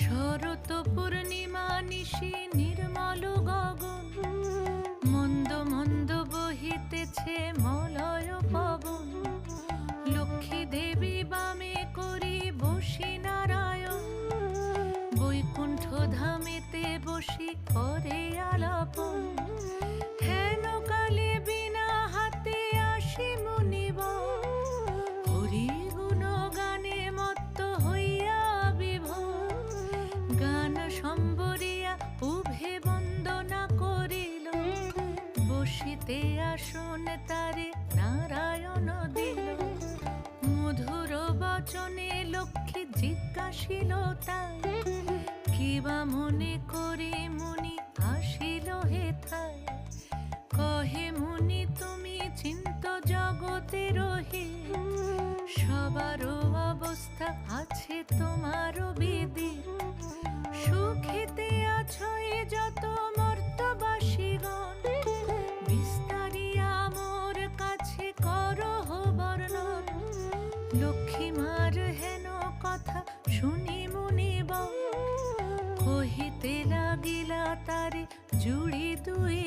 শরৎ পূর্ণিমা নিশি নির্মল গগন, মন্দ মন্দ বহিতেছে মলয় পবন। লক্ষ্মী দেবী বামে করি বসি নারায়ণ, বৈকুণ্ঠ ধামেতে বসি করে আলাপন। হেন কালে বিনা হাতে আসি মুনিব, হরি গুণ গানে মত্ত হইয়া বিভোর। গান সম্বরিয়া উভে বন্দনা করিল, বসিতে আসন তারে নারায়ণ দিল। মধুর বচনে লক্ষ্মী জিজ্ঞাসিল তাই, কিবা মনে করে মুনি আসিল হেথায়। কহে মুনি তুমি চিন্ত জগতে রহি, সবার অবস্থা আছে তোমার বিদির। সুখিতে আছো এ যত মর্তবাসীগণ, বিস্তারিয়া মোর কাছে করহ বর্ণন। লক্ষ্মী মার হেন কথা শুনি মুনিব, কহিতে লাগিলা তারে জুড়ি দুই